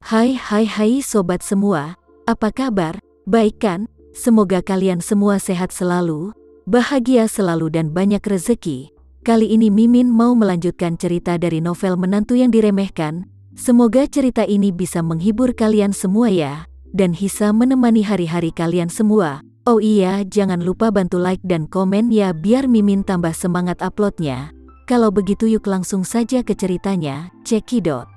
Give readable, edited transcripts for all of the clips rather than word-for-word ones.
Hai sobat semua, apa kabar? Baik kan? Semoga kalian semua sehat selalu, bahagia selalu dan banyak rezeki. Kali ini Mimin mau melanjutkan cerita dari novel Menantu yang Diremehkan. Semoga cerita ini bisa menghibur kalian semua ya, dan bisa menemani hari-hari kalian semua. Oh iya, jangan lupa bantu like dan komen ya biar Mimin tambah semangat uploadnya. Kalau begitu yuk langsung saja ke ceritanya, cekidot.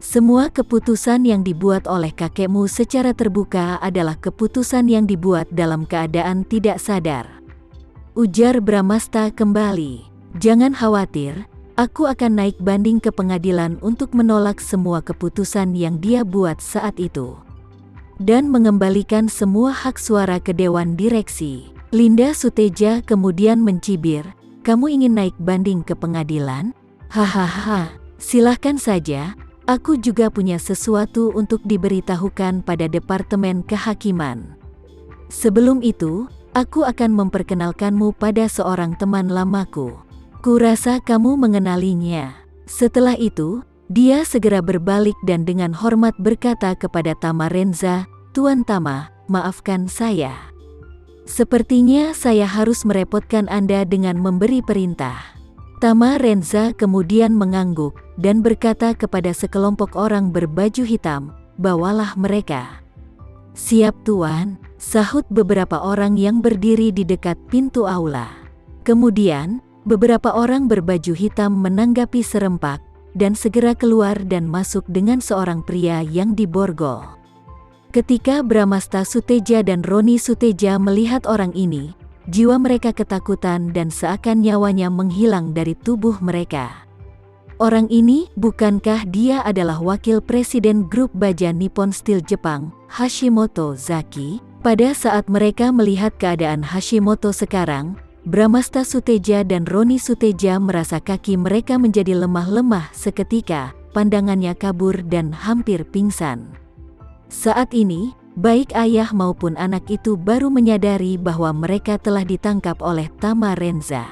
Semua keputusan yang dibuat oleh kakekmu secara terbuka adalah keputusan yang dibuat dalam keadaan tidak sadar. Ujar Bramasta kembali. Jangan khawatir, aku akan naik banding ke pengadilan untuk menolak semua keputusan yang dia buat saat itu. Dan mengembalikan semua hak suara ke Dewan Direksi. Linda Suteja kemudian mencibir, kamu ingin naik banding ke pengadilan? Hahaha, silahkan saja. Aku juga punya sesuatu untuk diberitahukan pada Departemen Kehakiman. Sebelum itu, aku akan memperkenalkanmu pada seorang teman lamaku. Kurasa kamu mengenalinya. Setelah itu, dia segera berbalik dan dengan hormat berkata kepada Tama Renza, Tuan Tama, maafkan saya. Sepertinya saya harus merepotkan Anda dengan memberi perintah. Tama Renza kemudian mengangguk dan berkata kepada sekelompok orang berbaju hitam, bawalah mereka. Siap tuan, sahut beberapa orang yang berdiri di dekat pintu aula. Kemudian, beberapa orang berbaju hitam menanggapi serempak, dan segera keluar dan masuk dengan seorang pria yang diborgol. Ketika Bramasta Suteja dan Roni Suteja melihat orang ini, jiwa mereka ketakutan dan seakan nyawanya menghilang dari tubuh mereka. Orang ini, bukankah dia adalah wakil presiden grup baja Nippon Steel Jepang, Hashimoto Zaki? Pada saat mereka melihat keadaan Hashimoto sekarang, Bramasta Suteja dan Roni Suteja merasa kaki mereka menjadi lemah-lemah seketika, pandangannya kabur dan hampir pingsan. Saat ini, baik ayah maupun anak itu baru menyadari bahwa mereka telah ditangkap oleh Tama Renza.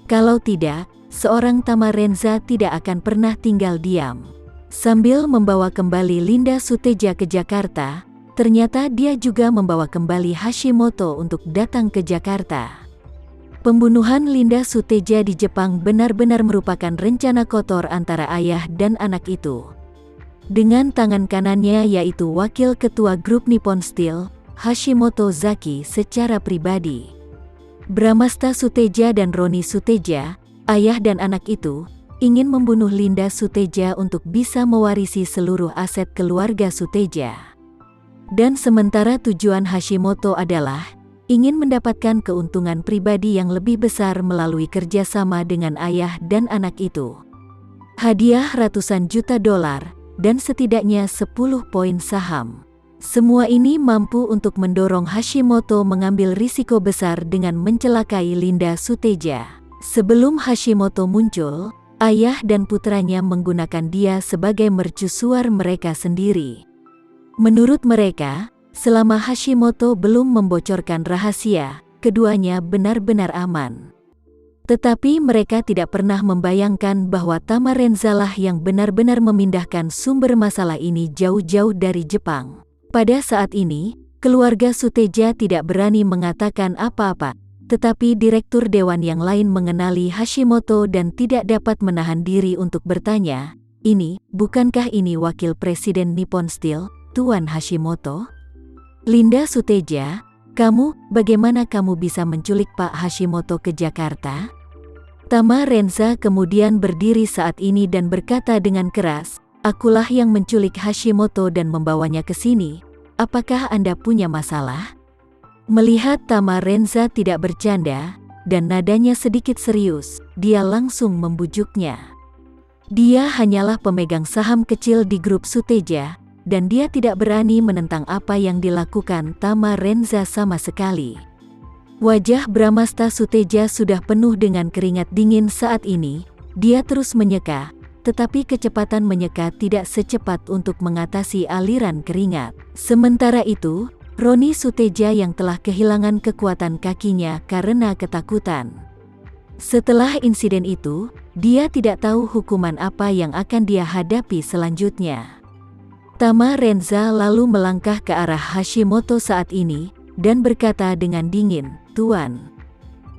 Kalau tidak, seorang Tama Renza tidak akan pernah tinggal diam. Sambil membawa kembali Linda Suteja ke Jakarta, ternyata dia juga membawa kembali Hashimoto untuk datang ke Jakarta. Pembunuhan Linda Suteja di Jepang benar-benar merupakan rencana kotor antara ayah dan anak itu. Dengan tangan kanannya yaitu wakil ketua grup Nippon Steel, Hashimoto Zaki secara pribadi. Bramasta Suteja dan Roni Suteja, ayah dan anak itu, ingin membunuh Linda Suteja untuk bisa mewarisi seluruh aset keluarga Suteja. Dan sementara tujuan Hashimoto adalah ingin mendapatkan keuntungan pribadi yang lebih besar melalui kerjasama dengan ayah dan anak itu. Hadiah ratusan juta dolar, dan setidaknya 10 poin saham. Semua ini mampu untuk mendorong Hashimoto mengambil risiko besar dengan mencelakai Linda Suteja. Sebelum Hashimoto muncul, ayah dan putranya menggunakan dia sebagai mercusuar mereka sendiri. Menurut mereka, selama Hashimoto belum membocorkan rahasia, keduanya benar-benar aman. Tetapi mereka tidak pernah membayangkan bahwa Tama Renza lah yang benar-benar memindahkan sumber masalah ini jauh-jauh dari Jepang. Pada saat ini, keluarga Suteja tidak berani mengatakan apa-apa, tetapi direktur dewan yang lain mengenali Hashimoto dan tidak dapat menahan diri untuk bertanya, bukankah ini wakil presiden Nippon Steel, Tuan Hashimoto? Linda Suteja, bagaimana kamu bisa menculik Pak Hashimoto ke Jakarta? Tama Renza kemudian berdiri saat ini dan berkata dengan keras, akulah yang menculik Hashimoto dan membawanya ke sini. Apakah Anda punya masalah? Melihat Tama Renza tidak bercanda, dan nadanya sedikit serius, dia langsung membujuknya. Dia hanyalah pemegang saham kecil di grup Suteja, dan dia tidak berani menentang apa yang dilakukan Tama Renza sama sekali. Wajah Bramasta Suteja sudah penuh dengan keringat dingin saat ini. Dia terus menyeka, tetapi kecepatan menyeka tidak secepat untuk mengatasi aliran keringat. Sementara itu, Roni Suteja yang telah kehilangan kekuatan kakinya karena ketakutan. Setelah insiden itu, dia tidak tahu hukuman apa yang akan dia hadapi selanjutnya. Tama Renza lalu melangkah ke arah Hashimoto saat ini, dan berkata dengan dingin, "Tuan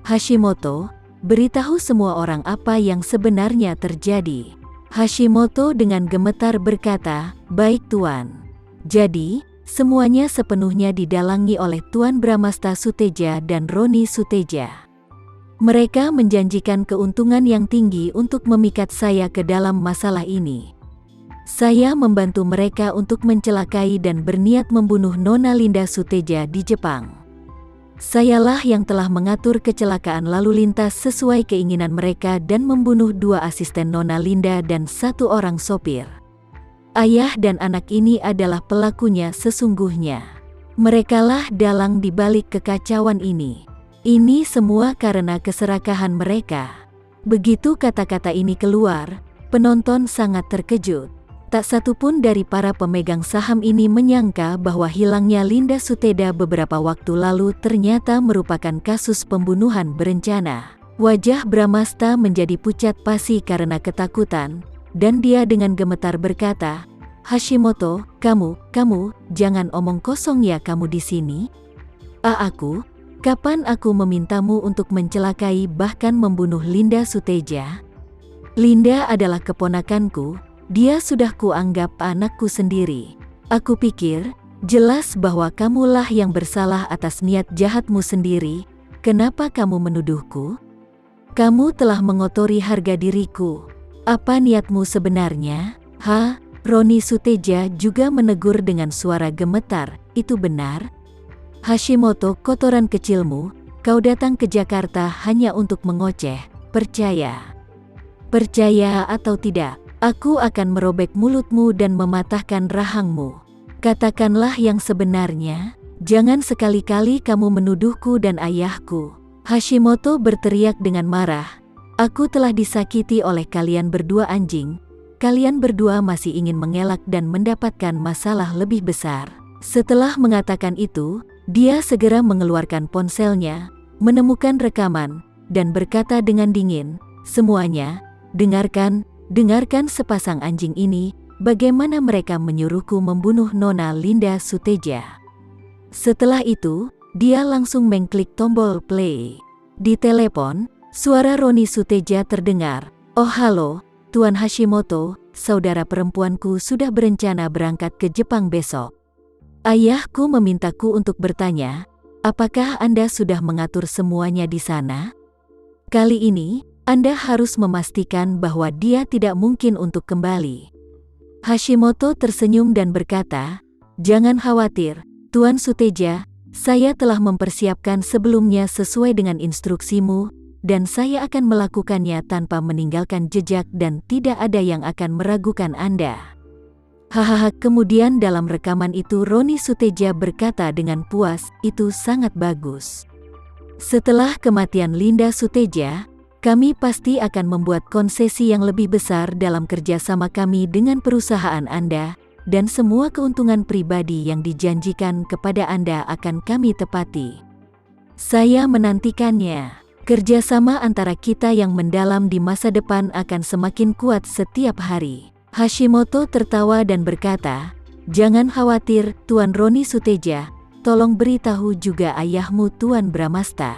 Hashimoto, beritahu semua orang apa yang sebenarnya terjadi." Hashimoto dengan gemetar berkata, "Baik Tuan." Jadi, semuanya sepenuhnya didalangi oleh Tuan Bramasta Suteja dan Roni Suteja. Mereka menjanjikan keuntungan yang tinggi untuk memikat saya ke dalam masalah ini. Saya membantu mereka untuk mencelakai dan berniat membunuh Nona Linda Suteja di Jepang. Sayalah yang telah mengatur kecelakaan lalu lintas sesuai keinginan mereka dan membunuh 2 asisten Nona Linda dan 1 orang sopir. Ayah dan anak ini adalah pelakunya sesungguhnya. Merekalah dalang di balik kekacauan ini. Ini semua karena keserakahan mereka. Begitu kata-kata ini keluar, penonton sangat terkejut. Tak satu pun dari para pemegang saham ini menyangka bahwa hilangnya Linda Suteda beberapa waktu lalu ternyata merupakan kasus pembunuhan berencana. Wajah Bramasta menjadi pucat pasi karena ketakutan, dan dia dengan gemetar berkata, "Hashimoto, kamu, jangan omong kosong ya kamu di sini. Aku? Kapan aku memintamu untuk mencelakai bahkan membunuh Linda Suteja? Linda adalah keponakanku, dia sudah kuanggap anakku sendiri. Aku pikir, jelas bahwa kamulah yang bersalah atas niat jahatmu sendiri. Kenapa kamu menuduhku? Kamu telah mengotori harga diriku. Apa niatmu sebenarnya?" Roni Suteja juga menegur dengan suara gemetar, "Itu benar? Hashimoto, kotoran kecilmu, kau datang ke Jakarta hanya untuk mengoceh. Percaya atau tidak, aku akan merobek mulutmu dan mematahkan rahangmu. Katakanlah yang sebenarnya, jangan sekali-kali kamu menuduhku dan ayahku." Hashimoto berteriak dengan marah, "Aku telah disakiti oleh kalian berdua anjing. Kalian berdua masih ingin mengelak dan mendapatkan masalah lebih besar." Setelah mengatakan itu, dia segera mengeluarkan ponselnya, menemukan rekaman, dan berkata dengan dingin, "Semuanya, dengarkan sepasang anjing ini, bagaimana mereka menyuruhku membunuh Nona Linda Suteja." Setelah itu, dia langsung mengklik tombol play. Di telepon, suara Roni Suteja terdengar, "Oh halo, Tuan Hashimoto, saudara perempuanku sudah berencana berangkat ke Jepang besok. Ayahku memintaku untuk bertanya, apakah Anda sudah mengatur semuanya di sana? Kali ini, Anda harus memastikan bahwa dia tidak mungkin untuk kembali." Hashimoto tersenyum dan berkata, "Jangan khawatir, Tuan Suteja, saya telah mempersiapkan sebelumnya sesuai dengan instruksimu, dan saya akan melakukannya tanpa meninggalkan jejak dan tidak ada yang akan meragukan Anda." Kemudian dalam rekaman itu Roni Suteja berkata dengan puas, "Itu sangat bagus. Setelah kematian Linda Suteja, kami pasti akan membuat konsesi yang lebih besar dalam kerjasama kami dengan perusahaan Anda, dan semua keuntungan pribadi yang dijanjikan kepada Anda akan kami tepati. Saya menantikannya. Kerjasama antara kita yang mendalam di masa depan akan semakin kuat setiap hari." Hashimoto tertawa dan berkata, "Jangan khawatir, Tuan Roni Suteja, tolong beritahu juga ayahmu Tuan Bramasta.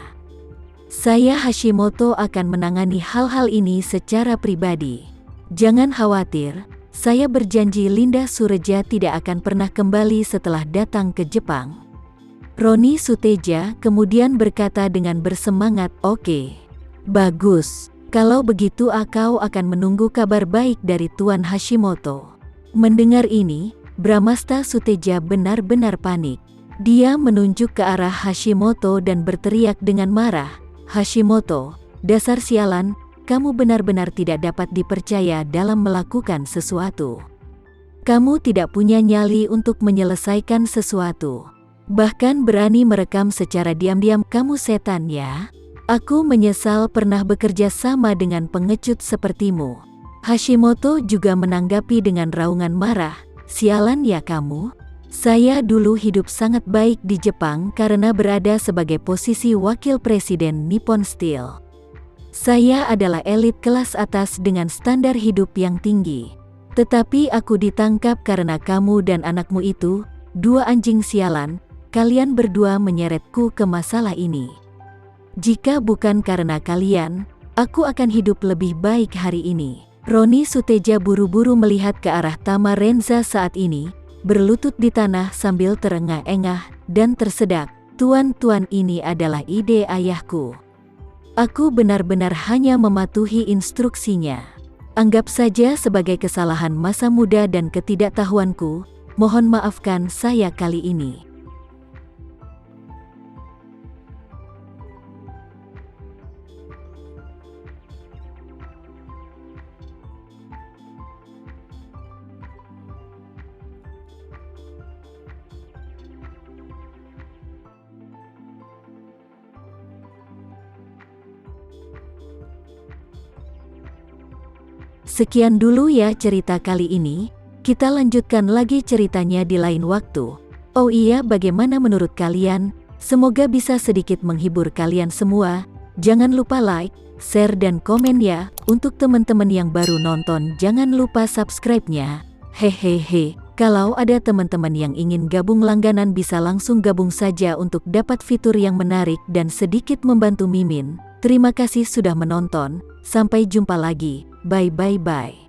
Saya Hashimoto akan menangani hal-hal ini secara pribadi. Jangan khawatir, saya berjanji Linda Sureja tidak akan pernah kembali setelah datang ke Jepang." Roni Suteja kemudian berkata dengan bersemangat, "Oke, bagus. Kalau begitu aku akan menunggu kabar baik dari Tuan Hashimoto." Mendengar ini, Bramasta Suteja benar-benar panik. Dia menunjuk ke arah Hashimoto dan berteriak dengan marah, "Hashimoto, dasar sialan, kamu benar-benar tidak dapat dipercaya dalam melakukan sesuatu. Kamu tidak punya nyali untuk menyelesaikan sesuatu. Bahkan berani merekam secara diam-diam. Kamu setan ya. Aku menyesal pernah bekerja sama dengan pengecut sepertimu. Hashimoto juga menanggapi dengan raungan marah. Sialan ya kamu. Saya dulu hidup sangat baik di Jepang karena berada sebagai posisi wakil presiden Nippon Steel. Saya adalah elit kelas atas dengan standar hidup yang tinggi. Tetapi aku ditangkap karena kamu dan anakmu itu, dua anjing sialan, kalian berdua menyeretku ke masalah ini. Jika bukan karena kalian, aku akan hidup lebih baik hari ini. Roni Suteja buru-buru melihat ke arah Tama Renza saat ini, berlutut di tanah sambil terengah-engah dan tersedak. Tuan-tuan, ini adalah ide ayahku. Aku benar-benar hanya mematuhi instruksinya. Anggap saja sebagai kesalahan masa muda dan ketidaktahuanku, mohon maafkan saya kali ini. Sekian dulu ya cerita kali ini, kita lanjutkan lagi ceritanya di lain waktu. Oh iya, bagaimana menurut kalian? Semoga bisa sedikit menghibur kalian semua. Jangan lupa like, share dan komen ya. Untuk teman-teman yang baru nonton, jangan lupa subscribe-nya. Hehehe, kalau ada teman-teman yang ingin gabung langganan bisa langsung gabung saja untuk dapat fitur yang menarik dan sedikit membantu Mimin. Terima kasih sudah menonton, sampai jumpa lagi. Bye.